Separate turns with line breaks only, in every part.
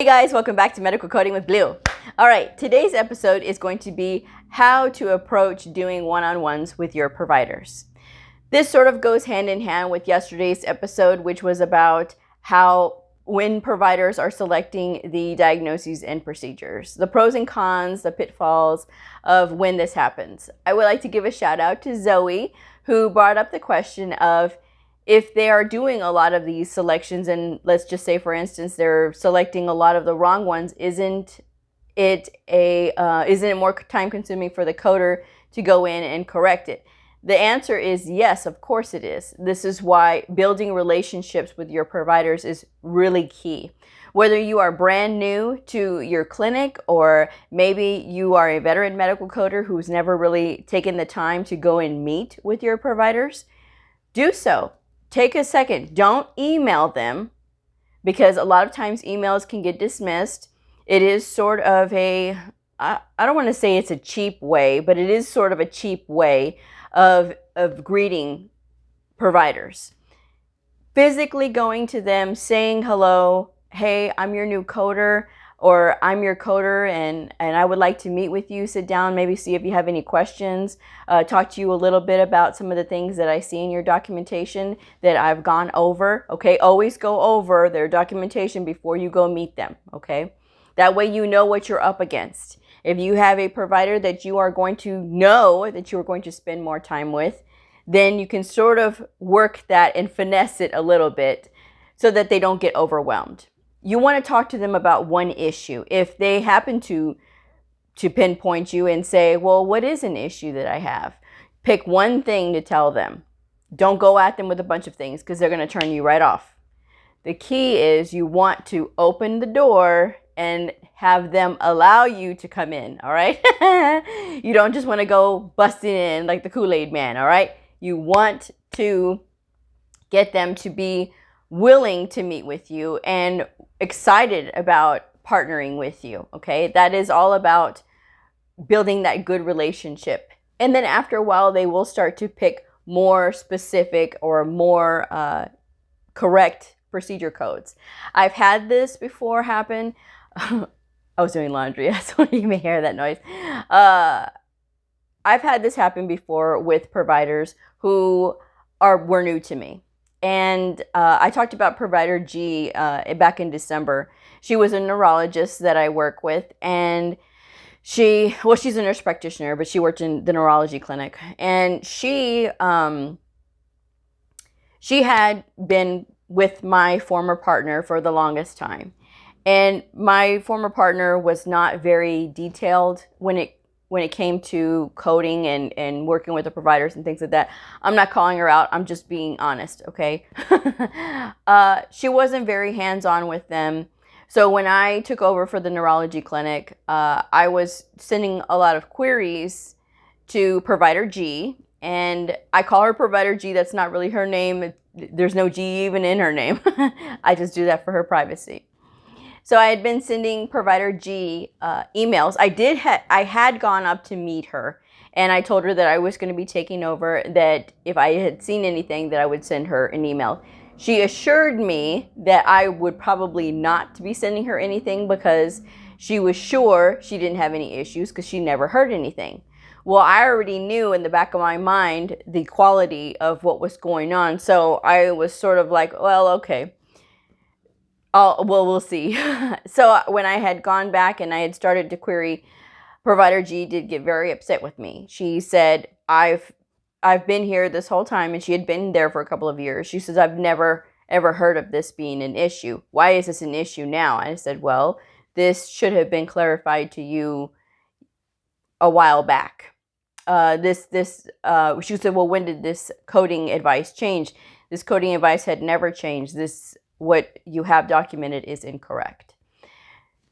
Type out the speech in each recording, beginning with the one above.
Hey guys, welcome back to Medical Coding with Blue. All right, today's episode is going to be how to approach doing one-on-ones with your providers. This sort of goes hand in hand with yesterday's episode, which was about how when providers are selecting the diagnoses and procedures, the pros and cons, the pitfalls of when this happens. I would like to give a shout out to Zoe, who brought up the question of if they are doing a lot of these selections, and let's just say, for instance, they're selecting a lot of the wrong ones, isn't it more time consuming for the coder to go in and correct it? The answer is yes, of course it is. This is why building relationships with your providers is really key. Whether you are brand new to your clinic or maybe you are a veteran medical coder who's never really taken the time to go and meet with your providers, do so. Take a second. Don't email them, because a lot of times emails can get dismissed. It is sort of I don't want to say it's a cheap way, but it is sort of a cheap way of greeting providers. Physically going to them, saying hello, hey, I'm your new coder, or I'm your coder and I would like to meet with you, sit down, maybe see if you have any questions, talk to you a little bit about some of the things that I see in your documentation that I've gone over, okay? Always go over their documentation before you go meet them, okay? That way you know what you're up against. If you have a provider that you are going to know that you are going to spend more time with, then you can sort of work that and finesse it a little bit so that they don't get overwhelmed. You want to talk to them about one issue. If they happen to pinpoint you and say, well, what is an issue that I have? Pick one thing to tell them. Don't go at them with a bunch of things, because they're going to turn you right off. The key is you want to open the door and have them allow you to come in, all right? You don't just want to go busting in like the Kool-Aid man, all right? You want to get them to be willing to meet with you and excited about partnering with you, okay? That is all about building that good relationship. And then after a while, they will start to pick more specific or more correct procedure codes. I've had this before happen. I was doing laundry, so you may hear that noise. I've had this happen before with providers who were new to me. And I talked about provider G back in December. She was a neurologist that I work with, and she's a nurse practitioner, but she worked in the neurology clinic. And she had been with my former partner for the longest time. And my former partner was not very detailed when it came to coding and working with the providers and things like that. I'm not calling her out. I'm just being honest, okay? She wasn't very hands-on with them. So when I took over for the neurology clinic, I was sending a lot of queries to provider G, and I call her provider G. That's not really her name. There's no G even in her name. I just do that for her privacy. So I had been sending provider G emails. I had gone up to meet her, and I told her that I was going to be taking over, that if I had seen anything that I would send her an email. She assured me that I would probably not be sending her anything because she was sure she didn't have any issues because she never heard anything. Well, I already knew in the back of my mind the quality of what was going on, so I was sort of like, well, okay. We'll see. So when I had gone back and I had started to query, provider G did get very upset with me. She said, I've been here this whole time, and she had been there for a couple of years. She says, I've never ever heard of this being an issue. Why is this an issue now? I said, well, this should have been clarified to you a while back. She said, well, when did this coding advice change? This coding advice had never changed. What you have documented is incorrect.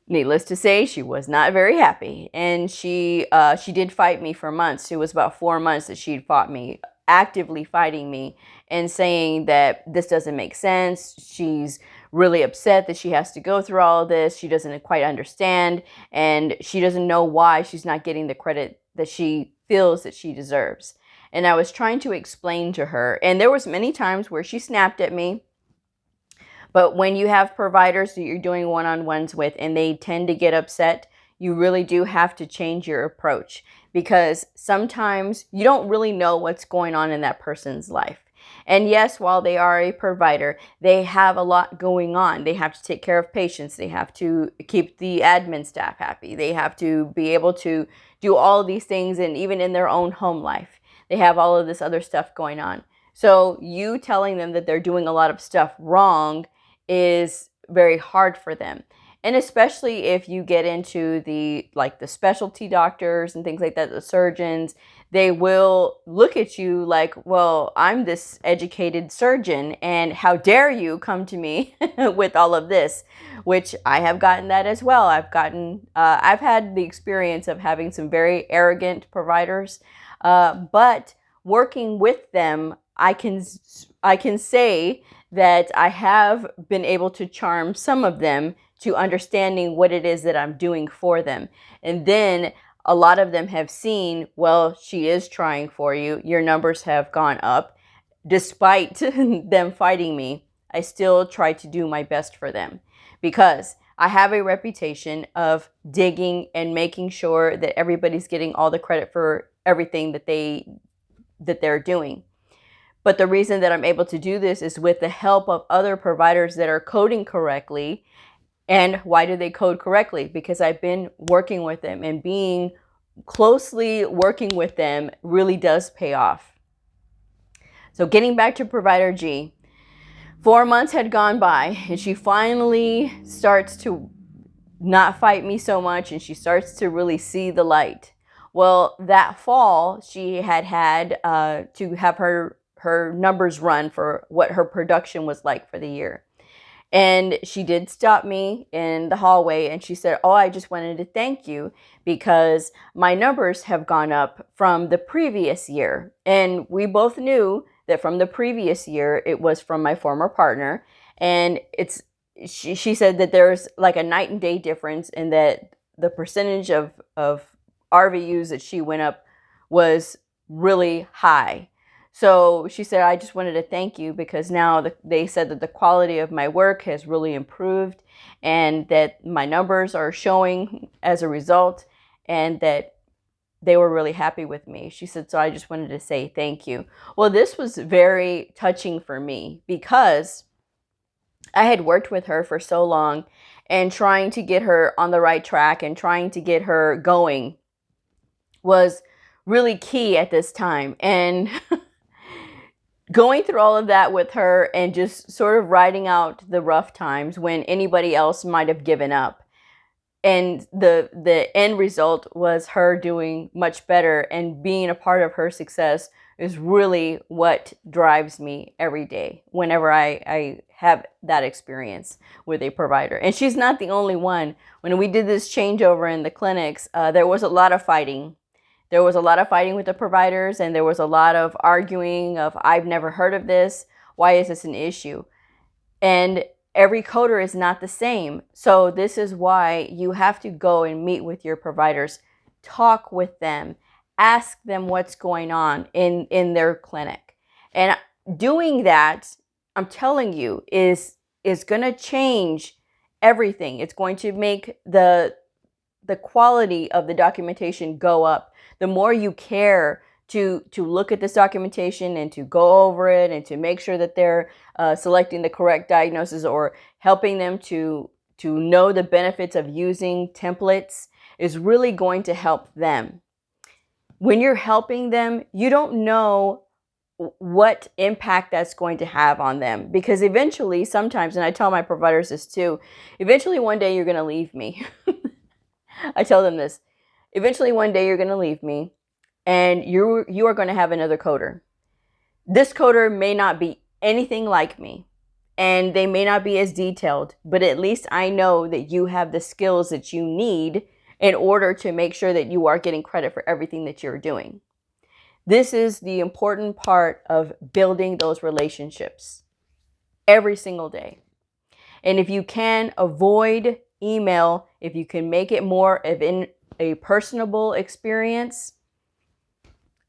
Needless to say, she was not very happy, and she did fight me for months. It was about 4 months that she'd fought me, actively fighting me and saying that this doesn't make sense. She's really upset that she has to go through all of this. She doesn't quite understand, and she doesn't know why she's not getting the credit that she feels that she deserves. And I was trying to explain to her, and there was many times where she snapped at me. But when you have providers that you're doing one-on-ones with and they tend to get upset, you really do have to change your approach, because sometimes you don't really know what's going on in that person's life. And yes, while they are a provider, they have a lot going on. They have to take care of patients. They have to keep the admin staff happy. They have to be able to do all of these things, and even in their own home life, they have all of this other stuff going on. So you telling them that they're doing a lot of stuff wrong is very hard for them. And especially if you get into the specialty doctors and things like that, the surgeons, they will look at you like, well, I'm this educated surgeon, and how dare you come to me with all of this, which I have gotten that as well. I've had the experience of having some very arrogant providers, but working with them, I can say that I have been able to charm some of them to understanding what it is that I'm doing for them. And then a lot of them have seen, well, she is trying for you. Your numbers have gone up. Despite them fighting me, I still try to do my best for them, because I have a reputation of digging and making sure that everybody's getting all the credit for everything that they're doing. But the reason that I'm able to do this is with the help of other providers that are coding correctly. And why do they code correctly? Because I've been working with them, and being closely working with them really does pay off. So getting back to provider G, 4 months had gone by, and she finally starts to not fight me so much, and she starts to really see the light. Well, that fall, she had to have her numbers run for what her production was like for the year. And she did stop me in the hallway, and she said, oh, I just wanted to thank you because my numbers have gone up from the previous year. And we both knew that from the previous year, it was from my former partner. And she said that there's like a night and day difference, in that the percentage of RVUs that she went up was really high. So she said, I just wanted to thank you because now they said that the quality of my work has really improved, and that my numbers are showing as a result, and that they were really happy with me. She said, so I just wanted to say thank you. Well, this was very touching for me, because I had worked with her for so long, and trying to get her on the right track and trying to get her going was really key at this time. And going through all of that with her, and just sort of riding out the rough times when anybody else might have given up. And the end result was her doing much better, and being a part of her success is really what drives me every day whenever I have that experience with a provider. And she's not the only one. When we did this changeover in the clinics, there was a lot of fighting. There was a lot of fighting with the providers, and there was a lot of arguing of, I've never heard of this. Why is this an issue? And every coder is not the same. So this is why you have to go and meet with your providers, talk with them, ask them what's going on in their clinic. And doing that, I'm telling you, is going to change everything. It's going to make the quality of the documentation go up. The more you care to look at this documentation and to go over it and to make sure that they're selecting the correct diagnosis, or helping them to know the benefits of using templates, is really going to help them. When you're helping them, you don't know what impact that's going to have on them, because eventually, sometimes, and I tell my providers this too, eventually one day you're going to leave me. I tell them this. Eventually one day you're going to leave me, and you are going to have another coder. This coder may not be anything like me, and they may not be as detailed, but at least I know that you have the skills that you need in order to make sure that you are getting credit for everything that you're doing. This is the important part of building those relationships every single day. And if you can avoid email, if you can make it more of a personable experience,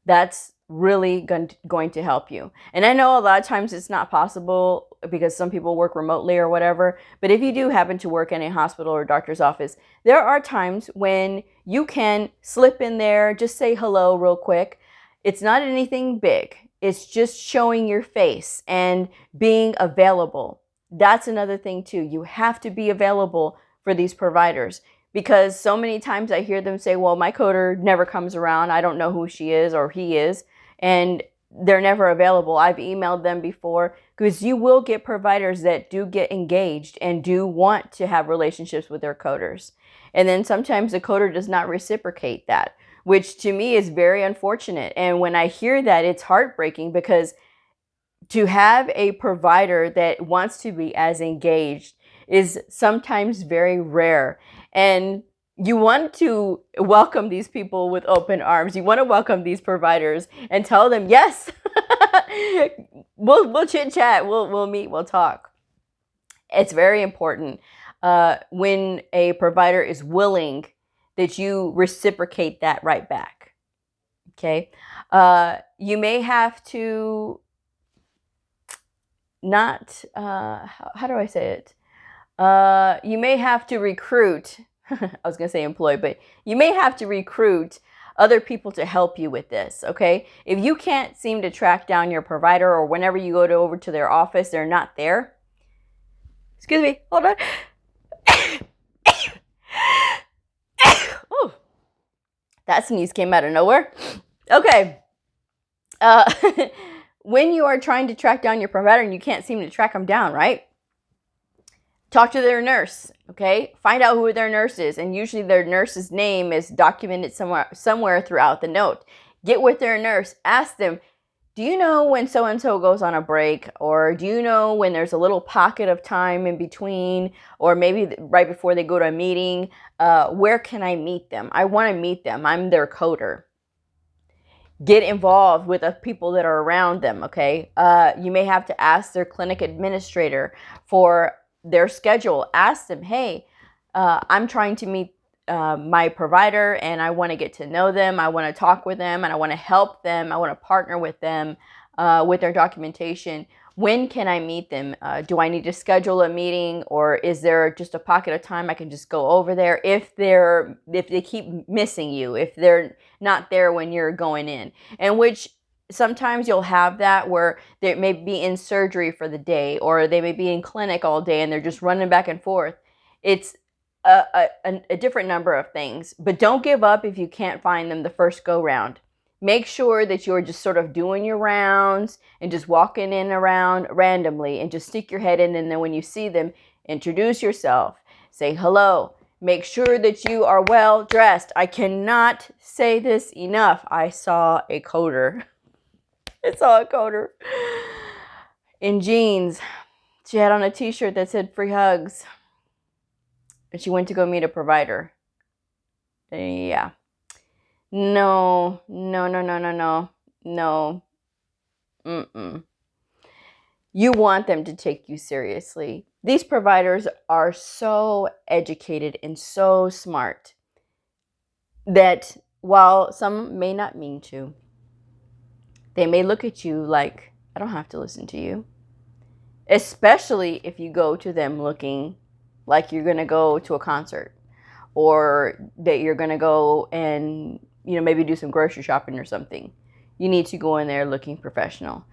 that's really going to help you. And I know a lot of times it's not possible because some people work remotely or whatever. But if you do happen to work in a hospital or doctor's office, there are times when you can slip in there, just say hello real quick. It's not anything big. It's just showing your face and being available. That's another thing too. You have to be available for these providers, because so many times I hear them say, well, my coder never comes around. I don't know who she is or he is. And they're never available. I've emailed them before, because you will get providers that do get engaged and do want to have relationships with their coders. And then sometimes the coder does not reciprocate that, which to me is very unfortunate. And when I hear that, it's heartbreaking, because to have a provider that wants to be as engaged is sometimes very rare. And you want to welcome these people with open arms. You want to welcome these providers and tell them, yes, we'll chit chat, we'll meet, we'll talk. It's very important when a provider is willing that you reciprocate that right back. Okay, you may have to not, how do I say it? You may have to recruit, I was going to say employ, but you may have to recruit other people to help you with this, okay? If you can't seem to track down your provider, or whenever you go over to their office, they're not there. Excuse me, hold on. Ooh, that sneeze came out of nowhere. Okay. When you are trying to track down your provider and you can't seem to track them down, right? Talk to their nurse, okay? Find out who their nurse is, and usually their nurse's name is documented somewhere throughout the note. Get with their nurse. Ask them, do you know when so-and-so goes on a break? Or do you know when there's a little pocket of time in between? Or maybe right before they go to a meeting? Where can I meet them? I want to meet them. I'm their coder. Get involved with the people that are around them, okay? You may have to ask their clinic administrator for their schedule. Ask them, hey, I'm trying to meet my provider, and I want to get to know them. I want to talk with them, and I want to help them. I want to partner with them with their documentation. When can I meet them? Do I need to schedule a meeting, or is there just a pocket of time I can just go over there if they keep missing you, if they're not there when you're going in? And which sometimes you'll have that where they may be in surgery for the day, or they may be in clinic all day and they're just running back and forth. It's a different number of things, but don't give up if you can't find them the first go round. Make sure that you're just sort of doing your rounds and just walking in around randomly, and just stick your head in, and then when you see them, introduce yourself, say hello. Make sure that you are well dressed. I cannot say this enough. I saw a coder. I saw a coder in jeans. She had on a t-shirt that said free hugs. And she went to go meet a provider. Yeah. No. You want them to take you seriously. These providers are so educated and so smart that while some may not mean to, they may look at you like, I don't have to listen to you. Especially if you go to them looking like you're going to go to a concert, or that you're going to go and, maybe do some grocery shopping or something. You need to go in there looking professional.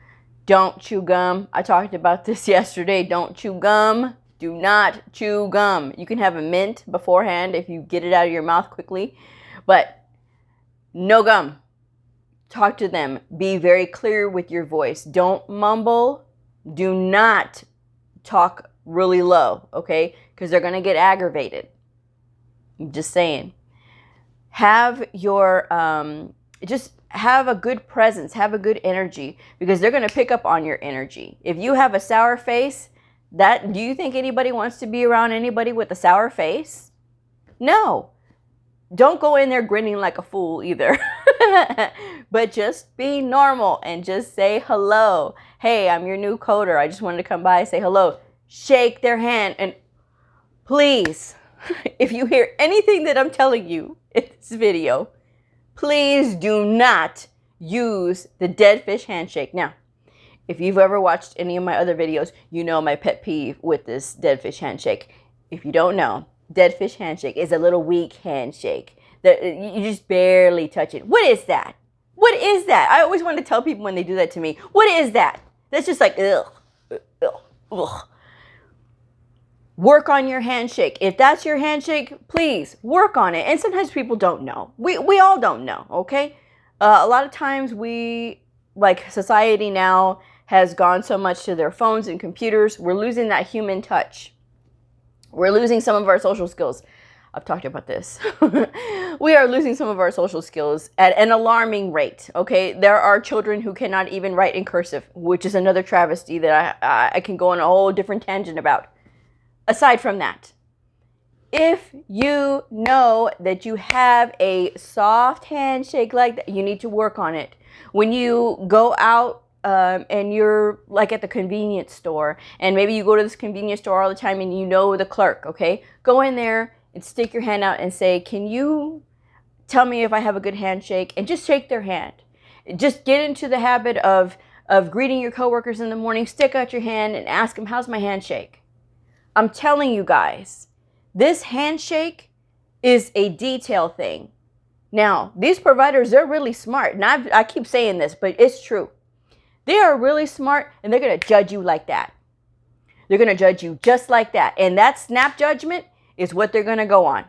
Don't chew gum. I talked about this yesterday. Don't chew gum. Do not chew gum. You can have a mint beforehand if you get it out of your mouth quickly, but no gum. Talk to them. Be very clear with your voice. Don't mumble. Do not talk really low, okay? Because they're going to get aggravated. I'm just saying. Have your, just have a good presence, have a good energy, because they're going to pick up on your energy. If you have a sour face, do you think anybody wants to be around anybody with a sour face? No. Don't go in there grinning like a fool either. But just be normal and just say hello. Hey, I'm your new coder. I just wanted to come by and say hello. Shake their hand. And please, if you hear anything that I'm telling you in this video, please do not use the dead fish handshake. Now, If you've ever watched any of my other videos, you know my pet peeve with this dead fish handshake. If you don't know, dead fish handshake is a little weak handshake. You just barely touch it. What is that? What is that? I always want to tell people when they do that to me, what is that? That's just like, ugh, ugh, ugh. Work on your handshake. If that's your handshake, please work on it. And sometimes people don't know. We all don't know, okay? A lot of times society now has gone so much to their phones and computers. We're losing that human touch. We're losing some of our social skills. I've talked about this. We are losing some of our social skills at an alarming rate, okay? There are children who cannot even write in cursive, which is another travesty that I can go on a whole different tangent about. Aside from that, if you know that you have a soft handshake like that, you need to work on it. When you go out and you're like at the convenience store, and maybe you go to this convenience store all the time and you know the clerk, okay? Go in there and stick your hand out and say, can you tell me if I have a good handshake? And just shake their hand. Just get into the habit of greeting your coworkers in the morning, stick out your hand and ask them, how's my handshake? I'm telling you guys, this handshake is a detail thing. Now, these providers, they're really smart. And I keep saying this, but it's true. They are really smart, and they're going to judge you like that. They're going to judge you just like that. And that snap judgment is what they're going to go on.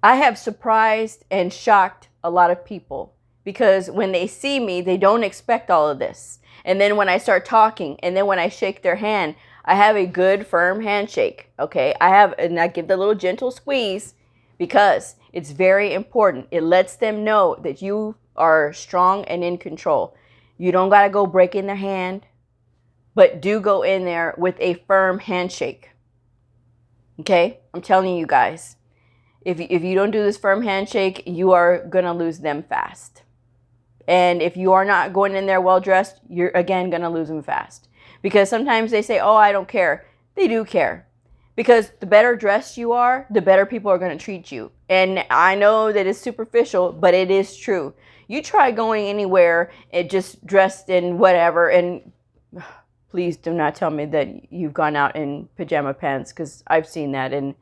I have surprised and shocked a lot of people because when they see me, they don't expect all of this. And then when I start talking, and then when I shake their hand, I have a good firm handshake, okay? And I give the little gentle squeeze because it's very important. It lets them know that you are strong and in control. You don't got to go breaking their hand, but do go in there with a firm handshake, okay? I'm telling you guys, if you don't do this firm handshake, you are going to lose them fast. And if you are not going in there well-dressed, you're, again, going to lose them fast. Because sometimes they say, oh, I don't care. They do care. Because the better dressed you are, the better people are going to treat you. And I know that it's superficial, but it is true. You try going anywhere and just dressed in whatever, and please do not tell me that you've gone out in pajama pants, because I've seen that, and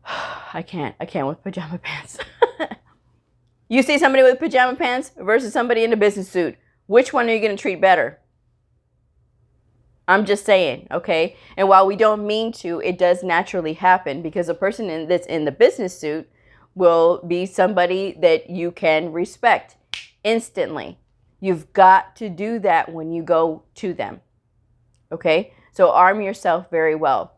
I can't with pajama pants. You see somebody with pajama pants versus somebody in a business suit. Which one are you going to treat better? I'm just saying, okay? And while we don't mean to, it does naturally happen because a person that's in the business suit will be somebody that you can respect instantly. You've got to do that when you go to them, okay? So arm yourself very well.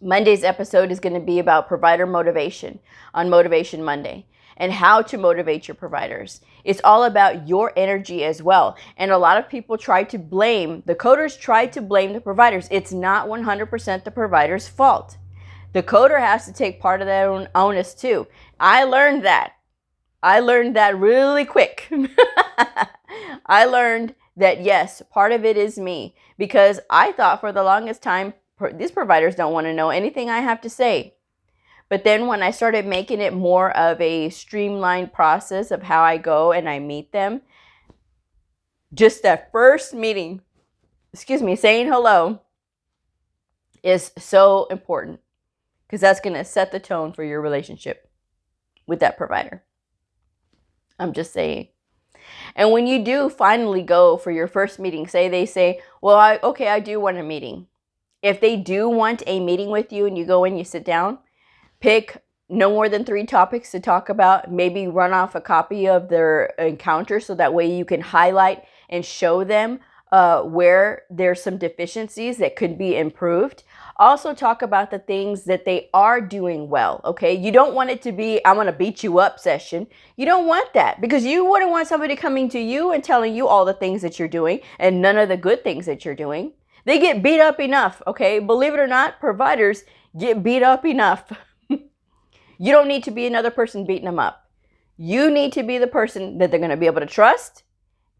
Monday's episode is going to be about provider motivation on Motivation Monday and how to motivate your providers. It's all about your energy as well. And a lot of people try to blame, the coders try to blame the providers. It's not 100% the provider's fault. The coder has to take part of their own onus too. I learned that. I learned that really quick. I learned that yes, part of it is me, because I thought for the longest time, these providers don't want to know anything I have to say. But then when I started making it more of a streamlined process of how I go and I meet them, just that first meeting, saying hello is so important, because that's going to set the tone for your relationship with that provider. I'm just saying. And when you do finally go for your first meeting, they say, well, I do want a meeting. If they do want a meeting with you and you go in, you sit down, pick no more than 3 topics to talk about. Maybe run off a copy of their encounter so that way you can highlight and show them where there's some deficiencies that could be improved. Also talk about the things that they are doing well, okay? You don't want it to be, I'm going to beat you up session. You don't want that, because you wouldn't want somebody coming to you and telling you all the things that you're doing and none of the good things that you're doing. They get beat up enough, okay? Believe it or not, providers get beat up enough. You don't need to be another person beating them up. You need to be the person that they're going to be able to trust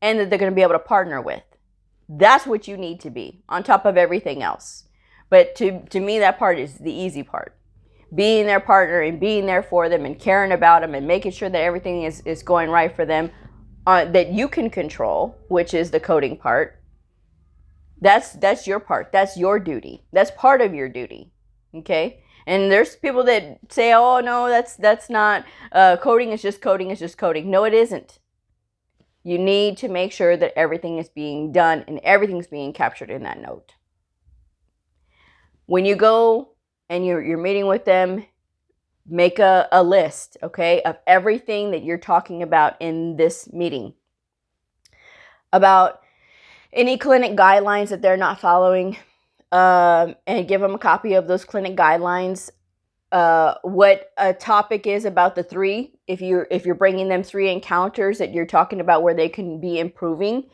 and that they're going to be able to partner with. That's what you need to be, on top of everything else. But to me, that part is the easy part. Being their partner and being there for them and caring about them and making sure that everything is going right for them. that you can control, which is the coding part. That's your part. That's your duty. That's part of your duty. Okay? And there's people that say, "Oh no, that's not coding is just coding is just coding." No, it isn't. You need to make sure that everything is being done and everything's being captured in that note. When you go and you're meeting with them, make a list, okay, of everything that you're talking about in this meeting. About any clinic guidelines that they're not following, and give them a copy of those clinic guidelines. What a topic is about the 3. If you're bringing them 3 encounters that you're talking about where they can be improving,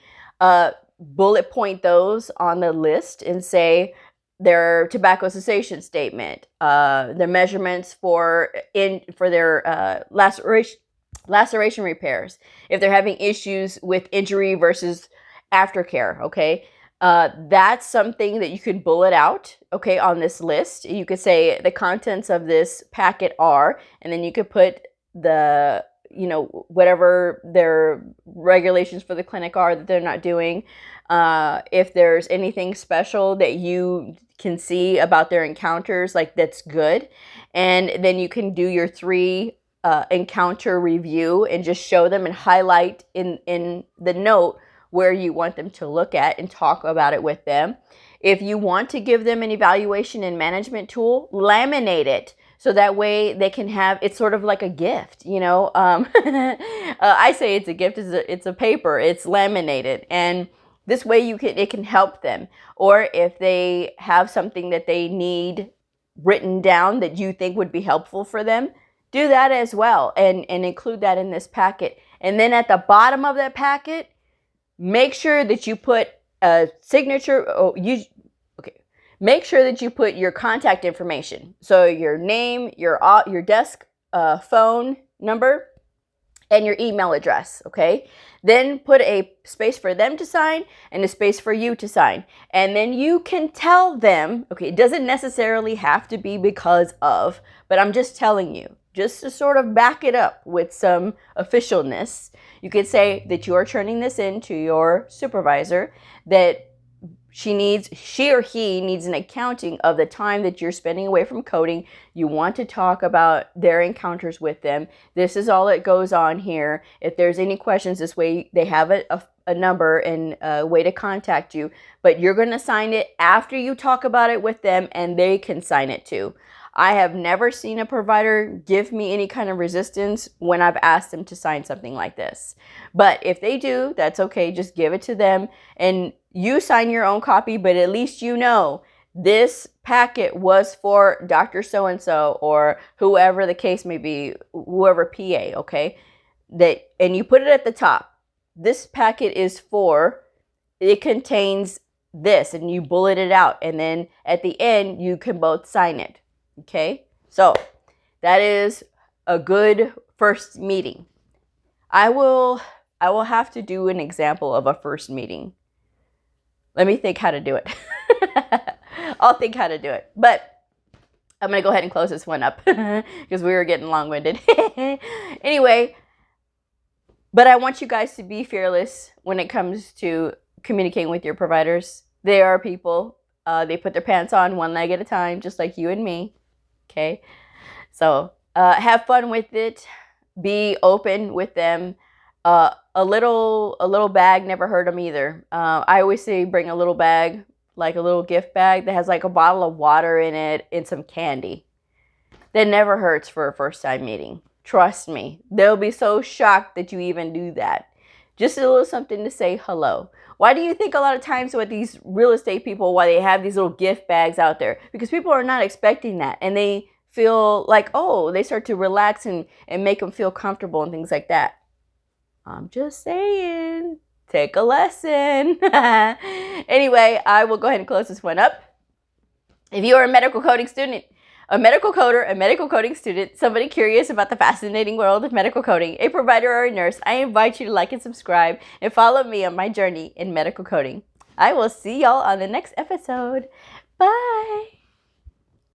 bullet point those on the list and say their tobacco cessation statement, their measurements for their laceration repairs, if they're having issues with injury versus aftercare, okay? That's something that you can bullet out, okay, on this list. You could say the contents of this packet are, and then you could put the, whatever their regulations for the clinic are that they're not doing. If there's anything special that you can see about their encounters, like that's good. And then you can do your 3 encounter review and just show them and highlight in the note where you want them to look at and talk about it with them. If you want to give them an evaluation and management tool, laminate it. So that way they can have, it's sort of like a gift, I say it's a gift, it's a paper, it's laminated. And this way it can help them. Or if they have something that they need written down that you think would be helpful for them, do that as well and include that in this packet. And then at the bottom of that packet, make sure that you put a signature. Make sure that you put your contact information. So your name, your desk phone number, and your email address, okay? Then put a space for them to sign and a space for you to sign. And then you can tell them, okay, it doesn't necessarily have to be because of, but I'm just telling you, just to sort of back it up with some officialness. You could say that you are turning this in to your supervisor, that she or he needs an accounting of the time that you're spending away from coding. You want to talk about their encounters with them. This is all that goes on here. If there's any questions, this way they have a number and a way to contact you. But you're going to sign it after you talk about it with them, and they can sign it too. I have never seen a provider give me any kind of resistance when I've asked them to sign something like this. But if they do, that's okay. Just give it to them and you sign your own copy, but at least you know this packet was for Dr. So-and-so or whoever the case may be, whoever PA, okay? And you put it at the top. This packet is for, it contains this, and you bullet it out. And then at the end, you can both sign it. Okay, so that is a good first meeting. I will have to do an example of a first meeting. Let me think how to do it. I'll think how to do it. But I'm going to go ahead and close this one up because we were getting long-winded. Anyway, but I want you guys to be fearless when it comes to communicating with your providers. They are people. They put their pants on one leg at a time, just like you and me. Okay, so have fun with it. Be open with them. A little bag never hurt them either. I always say bring a little bag, like a little gift bag that has like a bottle of water in it and some candy. That never hurts for a first time meeting. Trust me, they'll be so shocked that you even do that. Just a little something to say hello. Why do you think a lot of times with these real estate people, why they have these little gift bags out there? Because people are not expecting that. And they feel like, oh, they start to relax and make them feel comfortable and things like that. I'm just saying, take a lesson. Anyway, I will go ahead and close this one up. If you are a medical coding student, a medical coder, a medical coding student, somebody curious about the fascinating world of medical coding, a provider or a nurse, I invite you to like and subscribe and follow me on my journey in medical coding. I will see y'all on the next episode. Bye.